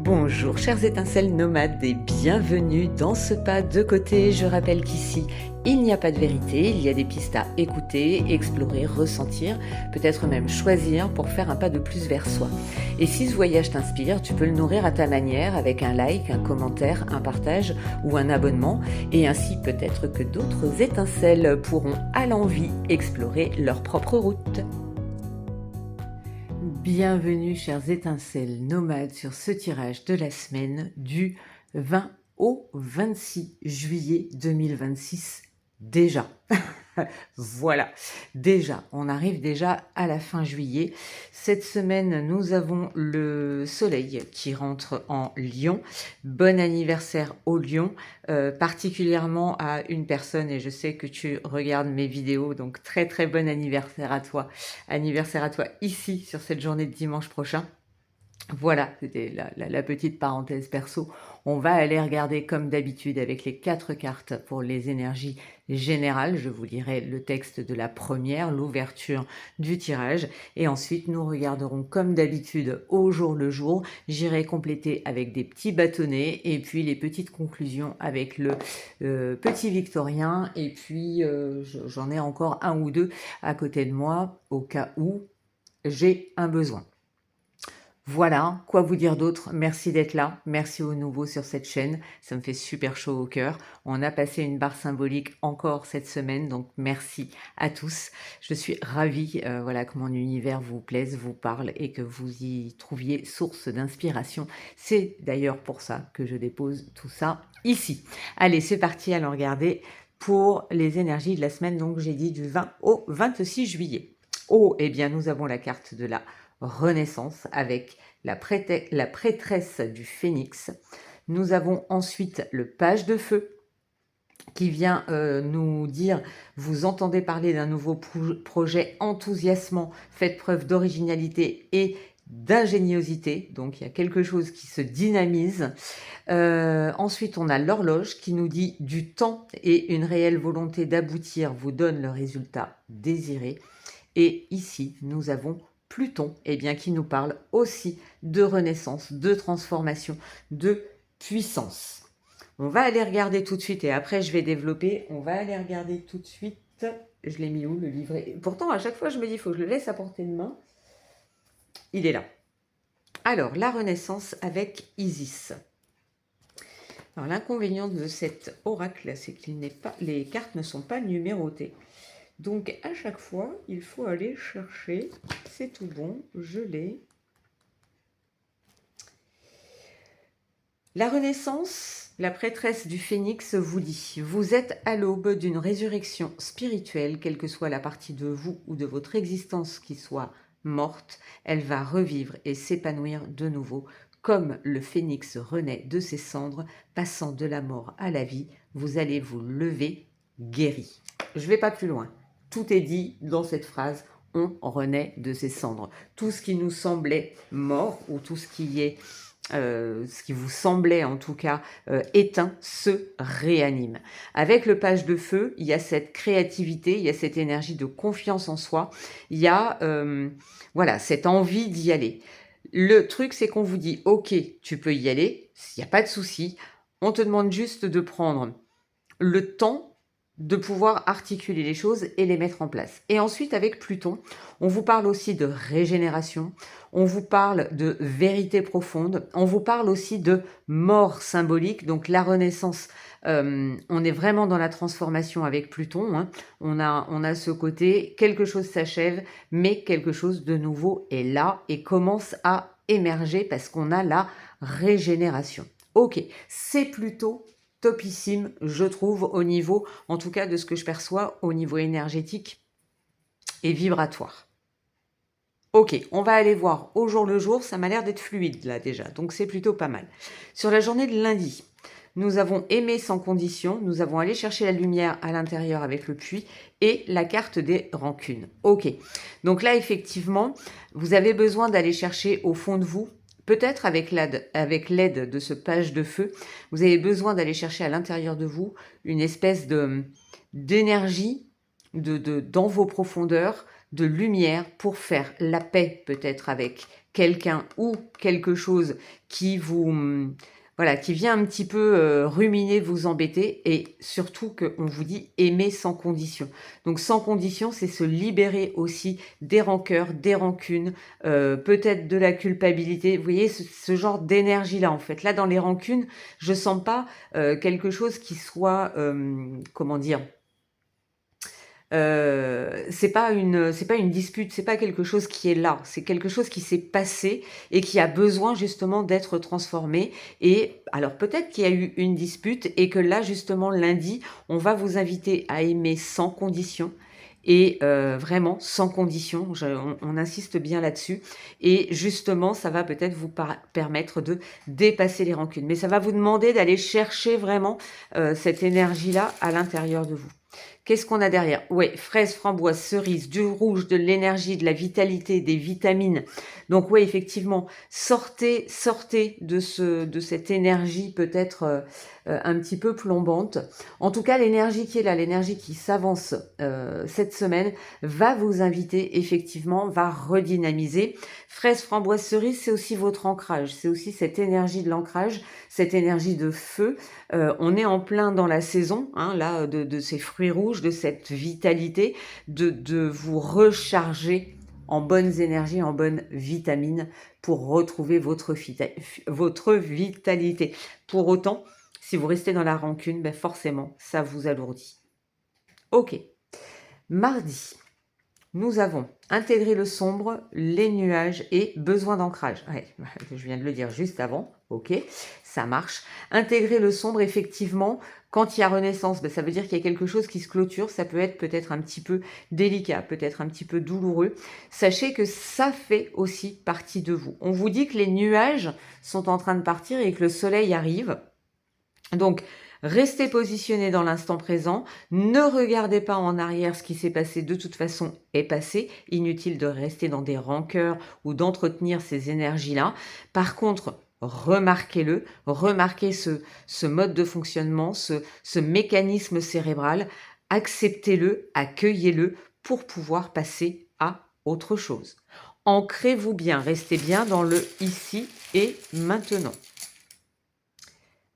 Bonjour chères étincelles nomades et bienvenue dans ce pas de côté. Je rappelle qu'ici, il n'y a pas de vérité, il y a des pistes à écouter, explorer, ressentir, peut-être même choisir pour faire un pas de plus vers soi. Et si ce voyage t'inspire, tu peux le nourrir à ta manière avec un like, un commentaire, un partage ou un abonnement. Et ainsi peut-être que d'autres étincelles pourront à l'envi explorer leur propre route. Bienvenue chères étincelles nomades sur ce tirage de la semaine du 20 au 26 juillet 2026 déjà. Voilà, déjà, on arrive déjà à la fin juillet. Cette semaine, nous avons le soleil qui rentre en Lion. Bon anniversaire au Lion, particulièrement à une personne, et je sais que tu regardes mes vidéos, donc très très bon anniversaire à toi. Anniversaire à toi ici sur cette journée de dimanche prochain. Voilà, c'était la petite parenthèse perso. On va aller regarder comme d'habitude avec les 4 cartes pour les énergies générales. Je vous lirai le texte de la première, l'ouverture du tirage. Et ensuite, nous regarderons comme d'habitude au jour le jour. J'irai compléter avec des petits bâtonnets et puis les petites conclusions avec le petit victorien. Et puis, j'en ai encore un ou deux à côté de moi au cas où j'ai un besoin. Voilà, quoi vous dire d'autre? Merci d'être là, merci aux nouveaux sur cette chaîne, ça me fait super chaud au cœur. On a passé une barre symbolique encore cette semaine, donc merci à tous. Je suis ravie voilà, que mon univers vous plaise, vous parle et que vous y trouviez source d'inspiration. C'est d'ailleurs pour ça que je dépose tout ça ici. Allez, c'est parti, allons regarder pour les énergies de la semaine, donc j'ai dit du 20 au 26 juillet. Oh, eh bien nous avons la carte de la Renaissance avec la prêtresse du Phénix. Nous avons ensuite le page de feu qui vient nous dire « Vous entendez parler d'un nouveau projet enthousiasmant, faites preuve d'originalité et d'ingéniosité ». Donc, il y a quelque chose qui se dynamise. Ensuite, on a l'horloge qui nous dit « Du temps et une réelle volonté d'aboutir vous donne le résultat désiré ». Et ici, nous avons Pluton, eh bien, qui nous parle aussi de renaissance, de transformation, de puissance. On va aller regarder tout de suite et après je vais développer. On va aller regarder tout de suite. Je l'ai mis où le livret? Pourtant, à chaque fois, je me dis, il faut que je le laisse à portée de main. Il est là. Alors, la renaissance avec Isis. Alors, l'inconvénient de cet oracle, c'est qu'il n'est pas, les cartes ne sont pas numérotées. Donc, à chaque fois, il faut aller chercher. C'est tout bon, je l'ai. La Renaissance, la prêtresse du Phénix vous dit « Vous êtes à l'aube d'une résurrection spirituelle, quelle que soit la partie de vous ou de votre existence qui soit morte, elle va revivre et s'épanouir de nouveau. Comme le Phénix renaît de ses cendres, passant de la mort à la vie, vous allez vous lever guéri. » Je ne vais pas plus loin. Tout est dit dans cette phrase, on renaît de ses cendres. Tout ce qui nous semblait mort, ou tout ce qui vous semblait en tout cas éteint, se réanime. Avec le page de feu, il y a cette créativité, il y a cette énergie de confiance en soi, il y a voilà, cette envie d'y aller. Le truc, c'est qu'on vous dit, ok, tu peux y aller, il n'y a pas de souci, on te demande juste de prendre le temps de pouvoir articuler les choses et les mettre en place. Et ensuite, avec Pluton, on vous parle aussi de régénération, on vous parle de vérité profonde, on vous parle aussi de mort symbolique, donc la renaissance. On est vraiment dans la transformation avec Pluton, hein. On a ce côté, quelque chose s'achève, mais quelque chose de nouveau est là et commence à émerger parce qu'on a la régénération. Ok, c'est plutôt topissime, je trouve, au niveau, en tout cas de ce que je perçois, au niveau énergétique et vibratoire. Ok, on va aller voir au jour le jour, ça m'a l'air d'être fluide là déjà, donc c'est plutôt pas mal. Sur la journée de lundi, nous avons aimé sans condition, nous avons allé chercher la lumière à l'intérieur avec le puits et la carte des rancunes. Ok, donc là effectivement, vous avez besoin d'aller chercher au fond de vous. Peut-être avec l'aide de ce page de feu, vous avez besoin d'aller chercher à l'intérieur de vous une espèce d'énergie dans vos profondeurs, de lumière pour faire la paix peut-être avec quelqu'un ou quelque chose qui vous, voilà, qui vient un petit peu ruminer, vous embêter, et surtout qu'on vous dit aimer sans condition. Donc sans condition, c'est se libérer aussi des rancœurs, des rancunes, peut-être de la culpabilité. Vous voyez, ce genre d'énergie-là, en fait. Là, dans les rancunes, je sens pas quelque chose qui soit, comment dire, c'est pas une dispute, c'est pas quelque chose qui est là, c'est quelque chose qui s'est passé et qui a besoin justement d'être transformé. Et alors peut-être qu'il y a eu une dispute et que là justement lundi, on va vous inviter à aimer sans condition. Et vraiment sans condition, on insiste bien là-dessus. Et justement, ça va peut-être vous permettre de dépasser les rancunes. Mais ça va vous demander d'aller chercher vraiment cette énergie-là à l'intérieur de vous. Qu'est-ce qu'on a derrière? Ouais, fraises, framboises, cerises, du rouge, de l'énergie, de la vitalité, des vitamines. Donc oui, effectivement, sortez de cette énergie peut-être un petit peu plombante. En tout cas, l'énergie qui est là, l'énergie qui s'avance cette semaine, va vous inviter effectivement, va redynamiser. Fraises, framboises, cerises, c'est aussi votre ancrage. C'est aussi cette énergie de l'ancrage, cette énergie de feu. On est en plein dans la saison, hein, là, de ces fruits rouges, de cette vitalité, de vous recharger en bonnes énergies, en bonnes vitamines pour retrouver votre vitalité. Pour autant, si vous restez dans la rancune, ben forcément, ça vous alourdit. Ok. Mardi, nous avons intégré le sombre, les nuages et besoin d'ancrage. Ouais, je viens de le dire juste avant. Ok, ça marche. Intégrer le sombre, effectivement, quand il y a renaissance, ben ça veut dire qu'il y a quelque chose qui se clôture. Ça peut être peut-être un petit peu délicat, peut-être un petit peu douloureux. Sachez que ça fait aussi partie de vous. On vous dit que les nuages sont en train de partir et que le soleil arrive. Donc, restez positionné dans l'instant présent, ne regardez pas en arrière, ce qui s'est passé de toute façon est passé, inutile de rester dans des rancœurs ou d'entretenir ces énergies-là. Par contre, remarquez-le, remarquez ce mode de fonctionnement, ce mécanisme cérébral, acceptez-le, accueillez-le pour pouvoir passer à autre chose. Ancrez-vous bien, restez bien dans le ici et maintenant.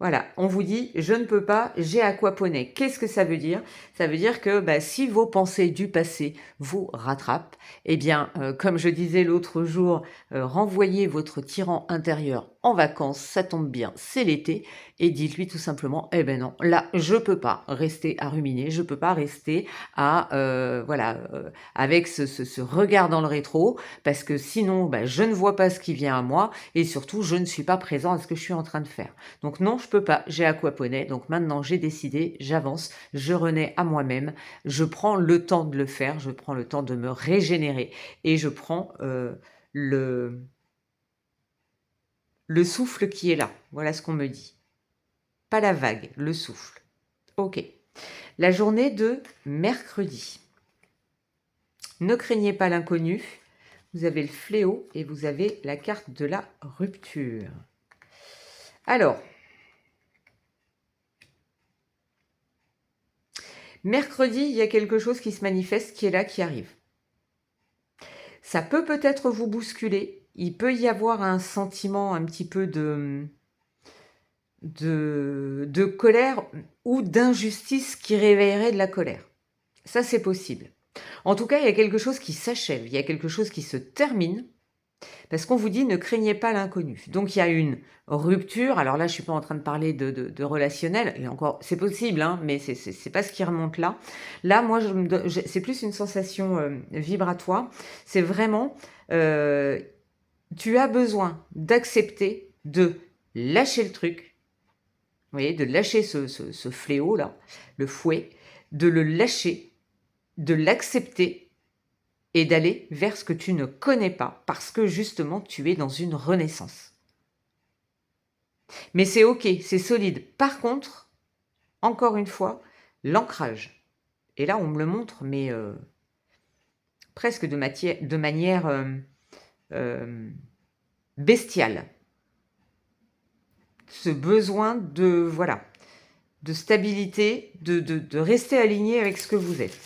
Voilà, on vous dit, je ne peux pas, j'ai aquaponé. Qu'est-ce que ça veut dire? Ça veut dire que si vos pensées du passé vous rattrapent, eh bien, comme je disais l'autre jour, renvoyez votre tyran intérieur en vacances, ça tombe bien, c'est l'été, et dites-lui tout simplement, eh ben non, là, je peux pas rester à ruminer, je peux pas rester à, avec ce regard dans le rétro, parce que sinon, je ne vois pas ce qui vient à moi, et surtout, je ne suis pas présent à ce que je suis en train de faire. Donc non, je peux pas, j'ai aquaponé, donc maintenant j'ai décidé, j'avance, je renais à moi-même, je prends le temps de le faire, je prends le temps de me régénérer et je prends le souffle qui est là. Voilà ce qu'on me dit. Pas la vague, le souffle. Ok. La journée de mercredi. Ne craignez pas l'inconnu. Vous avez le fléau et vous avez la carte de la rupture. Alors, mercredi, il y a quelque chose qui se manifeste, qui est là, qui arrive. Ça peut peut-être vous bousculer. Il peut y avoir un sentiment un petit peu de colère ou d'injustice qui réveillerait de la colère. Ça, c'est possible. En tout cas, il y a quelque chose qui s'achève, il y a quelque chose qui se termine, parce qu'on vous dit ne craignez pas l'inconnu. Donc il y a une rupture. Alors là, je suis pas en train de parler de relationnel, et encore, c'est possible, hein, mais c'est pas ce qui remonte là. Là, moi, c'est plus une sensation vibratoire. C'est vraiment, tu as besoin d'accepter de lâcher le truc. Vous voyez, de lâcher ce fléau là, le fouet, de le lâcher, de l'accepter et d'aller vers ce que tu ne connais pas parce que justement tu es dans une renaissance. Mais c'est ok, c'est solide. Par contre, encore une fois, l'ancrage. Et là, on me le montre, mais presque de manière bestiale. Ce besoin de stabilité, de rester aligné avec ce que vous êtes.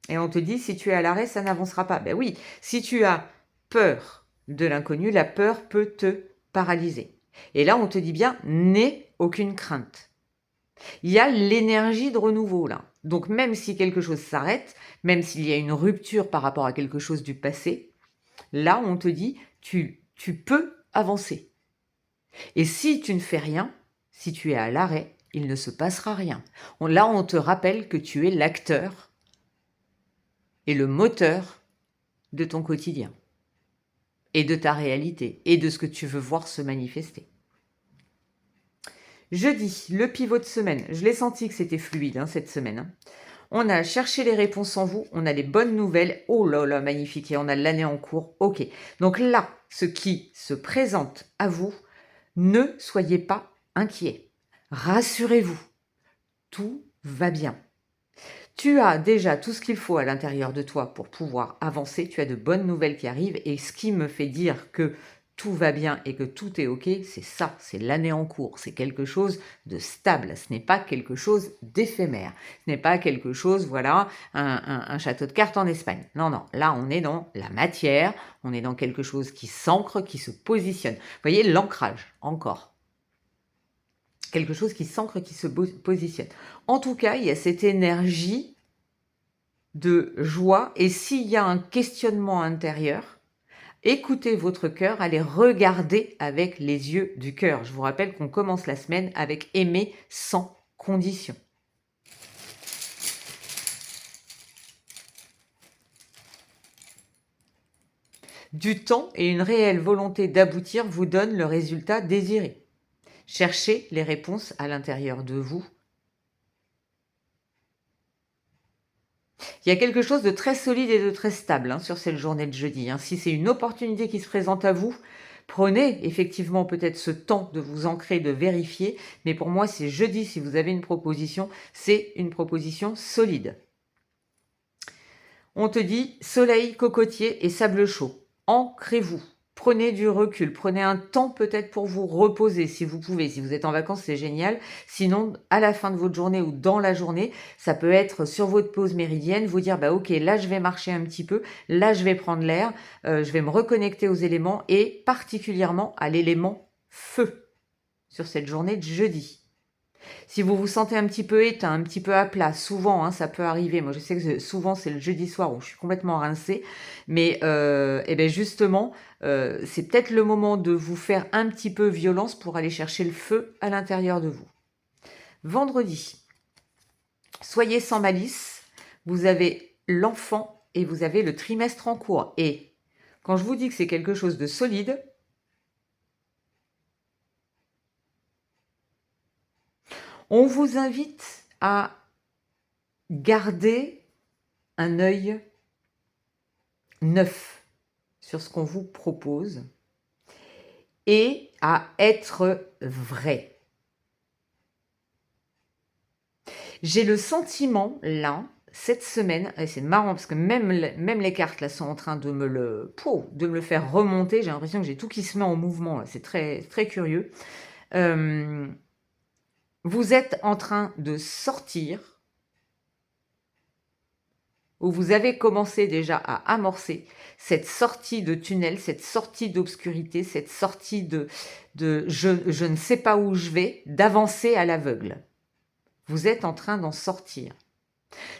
Et on te dit, si tu es à l'arrêt, ça n'avancera pas. Ben oui, si tu as peur de l'inconnu, la peur peut te paralyser. Et là, on te dit bien, n'aie aucune crainte. Il y a l'énergie de renouveau là. Donc même si quelque chose s'arrête, même s'il y a une rupture par rapport à quelque chose du passé, là, on te dit, tu peux avancer. Et si tu ne fais rien, si tu es à l'arrêt, il ne se passera rien. Là, on te rappelle que tu es l'acteur et le moteur de ton quotidien et de ta réalité et de ce que tu veux voir se manifester. Jeudi, le pivot de semaine. Je l'ai senti que c'était fluide cette semaine. On a cherché les réponses en vous, on a les bonnes nouvelles. Oh là là, magnifique. Et on a l'année en cours. Ok. Donc là, ce qui se présente à vous, ne soyez pas inquiets. Rassurez-vous. Tout va bien. Tu as déjà tout ce qu'il faut à l'intérieur de toi pour pouvoir avancer. Tu as de bonnes nouvelles qui arrivent. Et ce qui me fait dire que tout va bien et que tout est OK, c'est ça, c'est l'année en cours. C'est quelque chose de stable. Ce n'est pas quelque chose d'éphémère. Ce n'est pas quelque chose, voilà, un château de cartes en Espagne. Non, non. Là, on est dans la matière. On est dans quelque chose qui s'ancre, qui se positionne. Vous voyez, l'ancrage, encore. Quelque chose qui s'ancre, qui se positionne. En tout cas, il y a cette énergie de joie. Et s'il y a un questionnement intérieur, écoutez votre cœur, allez regarder avec les yeux du cœur. Je vous rappelle qu'on commence la semaine avec aimer sans condition. Du temps et une réelle volonté d'aboutir vous donnent le résultat désiré. Cherchez les réponses à l'intérieur de vous. Il y a quelque chose de très solide et de très stable sur cette journée de jeudi. Si c'est une opportunité qui se présente à vous, prenez effectivement peut-être ce temps de vous ancrer, de vérifier. Mais pour moi, c'est jeudi, si vous avez une proposition, c'est une proposition solide. On te dit soleil, cocotier et sable chaud. Ancrez-vous. Prenez du recul, prenez un temps peut-être pour vous reposer si vous pouvez. Si vous êtes en vacances, c'est génial. Sinon, à la fin de votre journée ou dans la journée, ça peut être sur votre pause méridienne, vous dire bah ok, là je vais marcher un petit peu, là je vais prendre l'air, je vais me reconnecter aux éléments et particulièrement à l'élément feu sur cette journée de jeudi. Si vous vous sentez un petit peu éteint, un petit peu à plat, souvent, ça peut arriver. Moi, je sais que souvent, c'est le jeudi soir où je suis complètement rincée. Mais bien justement, c'est peut-être le moment de vous faire un petit peu violence pour aller chercher le feu à l'intérieur de vous. Vendredi, soyez sans malice. Vous avez l'enfant et vous avez le trimestre en cours. Et quand je vous dis que c'est quelque chose de solide, on vous invite à garder un œil neuf sur ce qu'on vous propose et à être vrai. J'ai le sentiment, là, cette semaine, et c'est marrant parce que même les cartes là sont en train de me le faire remonter. J'ai l'impression que j'ai tout qui se met en mouvement. C'est très, très curieux. Vous êtes en train de sortir, où vous avez commencé déjà à amorcer cette sortie de tunnel, cette sortie d'obscurité, cette sortie de je ne sais pas où je vais, d'avancer à l'aveugle. Vous êtes en train d'en sortir.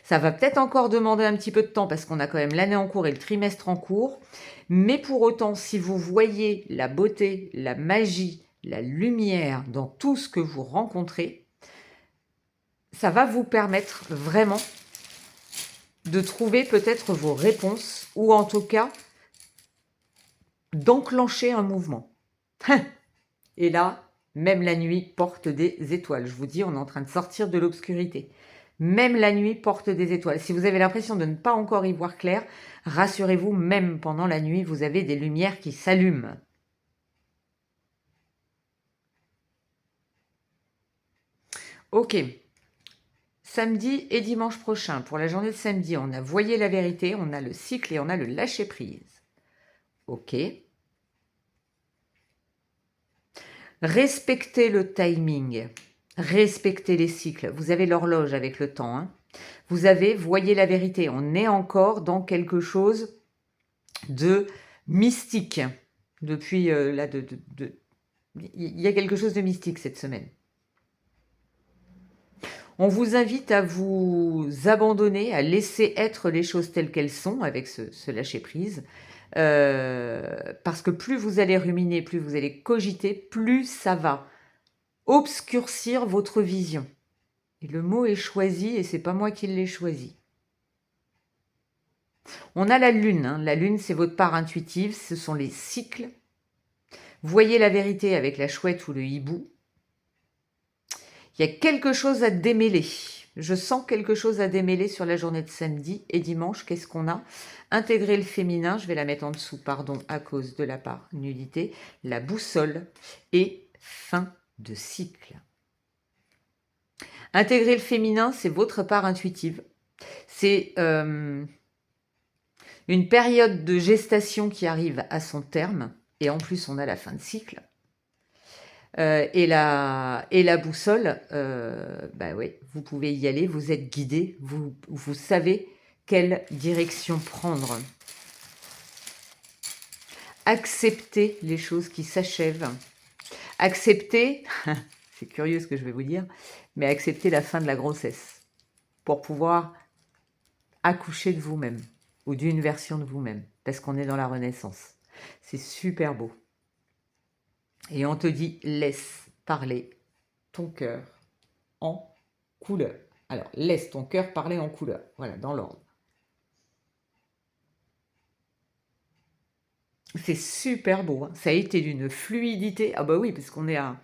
Ça va peut-être encore demander un petit peu de temps parce qu'on a quand même l'année en cours et le trimestre en cours. Mais pour autant, si vous voyez la beauté, la magie, la lumière dans tout ce que vous rencontrez, ça va vous permettre vraiment de trouver peut-être vos réponses ou en tout cas d'enclencher un mouvement. Et là, même la nuit porte des étoiles. Je vous dis, on est en train de sortir de l'obscurité. Même la nuit porte des étoiles. Si vous avez l'impression de ne pas encore y voir clair, rassurez-vous, même pendant la nuit, vous avez des lumières qui s'allument. Ok. Samedi et dimanche prochain, pour la journée de samedi, on a Voyez la vérité, on a le cycle et on a le lâcher prise. Ok. Respectez le timing. Respectez les cycles. Vous avez l'horloge avec le temps. Vous avez, voyez la vérité, on est encore dans quelque chose de mystique. Depuis là, il y a quelque chose de mystique cette semaine. On vous invite à vous abandonner, à laisser être les choses telles qu'elles sont avec ce lâcher-prise. Parce que plus vous allez ruminer, plus vous allez cogiter, plus ça va obscurcir votre vision. Et le mot est choisi et c'est pas moi qui l'ai choisi. On a la lune. Hein. La lune, c'est votre part intuitive, ce sont les cycles. Voyez la vérité avec la chouette ou le hibou. Il y a quelque chose à démêler. Je sens quelque chose à démêler sur la journée de samedi et dimanche. Qu'est-ce qu'on a? Intégrer le féminin, je vais la mettre en dessous, pardon, à cause de la part nullité. La boussole et fin de cycle. Intégrer le féminin, c'est votre part intuitive. C'est une période de gestation qui arrive à son terme. Et en plus, on a la fin de cycle. Et la boussole, bah oui, vous pouvez y aller, vous êtes guidé, vous savez quelle direction prendre. Acceptez les choses qui s'achèvent. Acceptez, c'est curieux ce que je vais vous dire, mais acceptez la fin de la grossesse pour pouvoir accoucher de vous-même ou d'une version de vous-même, parce qu'on est dans la renaissance. C'est super beau. Et on te dit, laisse parler ton cœur en couleur. Alors, laisse ton cœur parler en couleur. Voilà, dans l'ordre. C'est super beau. Hein. Ça a été d'une fluidité. Ah bah oui, parce qu'on est à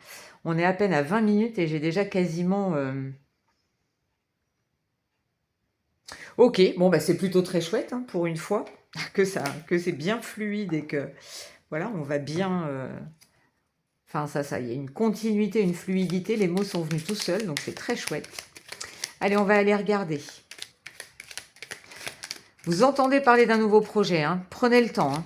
peine à 20 minutes et j'ai déjà quasiment... Ok, bon, bah c'est plutôt très chouette hein, pour une fois, que c'est bien fluide et que, voilà, on va bien... Enfin, ça, il y a une continuité, une fluidité, les mots sont venus tout seuls, donc c'est très chouette. Allez, on va aller regarder. Vous entendez parler d'un nouveau projet, hein. Prenez le temps. Hein.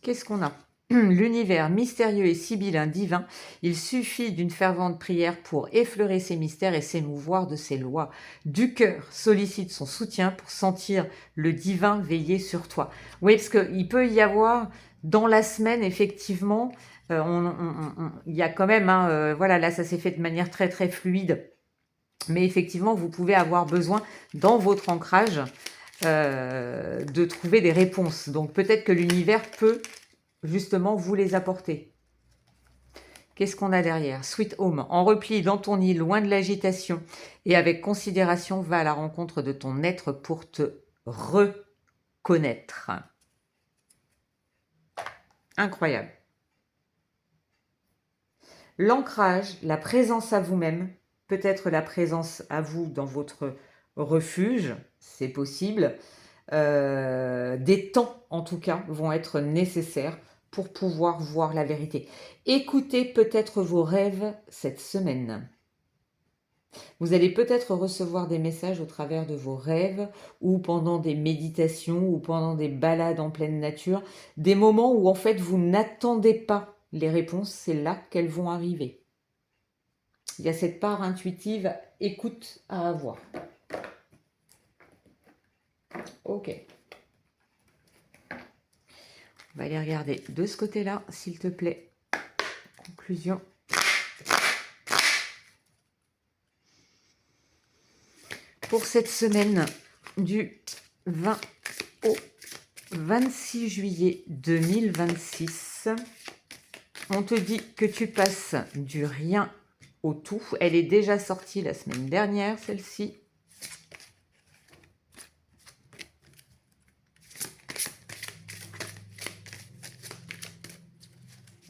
Qu'est-ce qu'on a? L'univers mystérieux et sibyllin divin, il suffit d'une fervente prière pour effleurer ses mystères et s'émouvoir de ses lois. Du cœur sollicite son soutien pour sentir le divin veiller sur toi. Oui, parce qu'il peut y avoir... Dans la semaine, effectivement, il y a quand même, hein, voilà, là ça s'est fait de manière très très fluide, mais effectivement vous pouvez avoir besoin dans votre ancrage de trouver des réponses. Donc peut-être que l'univers peut justement vous les apporter. Qu'est-ce qu'on a derrière? Sweet Home, en repli dans ton île, loin de l'agitation, et avec considération, va à la rencontre de ton être pour te reconnaître. Incroyable. L'ancrage, la présence à vous-même, peut-être la présence à vous dans votre refuge, c'est possible. Des temps, en tout cas, vont être nécessaires pour pouvoir voir la vérité. Écoutez peut-être vos rêves cette semaine. Vous allez peut-être recevoir des messages au travers de vos rêves ou pendant des méditations ou pendant des balades en pleine nature, des moments où en fait vous n'attendez pas les réponses, c'est là qu'elles vont arriver. Il y a cette part intuitive, écoute à avoir. Ok. On va aller regarder de ce côté-là, s'il te plaît. Conclusion. Pour cette semaine du 20 au 26 juillet 2026, on te dit que tu passes du rien au tout. Elle est déjà sortie la semaine dernière, celle-ci.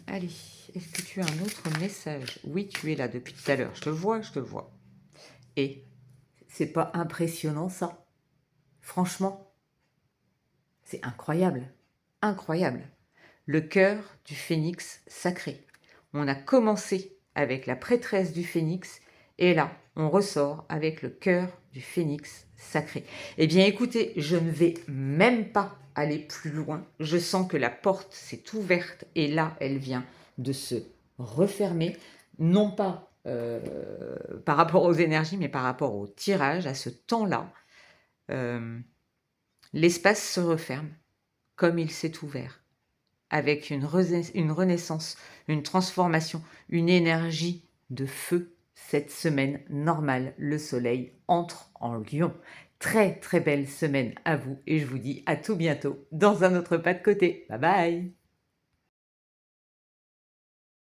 Allez, est-ce que tu as un autre message? Oui, tu es là depuis tout à l'heure. Je te vois, je te vois. Et c'est pas impressionnant ça? Franchement, c'est incroyable. Incroyable. Le cœur du phénix sacré. On a commencé avec la prêtresse du phénix et là, on ressort avec le cœur du phénix sacré. Eh bien, écoutez, je ne vais même pas aller plus loin. Je sens que la porte s'est ouverte et là, elle vient de se refermer. Non pas par rapport aux énergies, mais par rapport au tirage, à ce temps-là, l'espace se referme comme il s'est ouvert, avec une renaissance, une transformation, une énergie de feu. Cette semaine normale, le soleil entre en Lion. Très très belle semaine à vous et je vous dis à tout bientôt dans un autre pas de côté. Bye bye.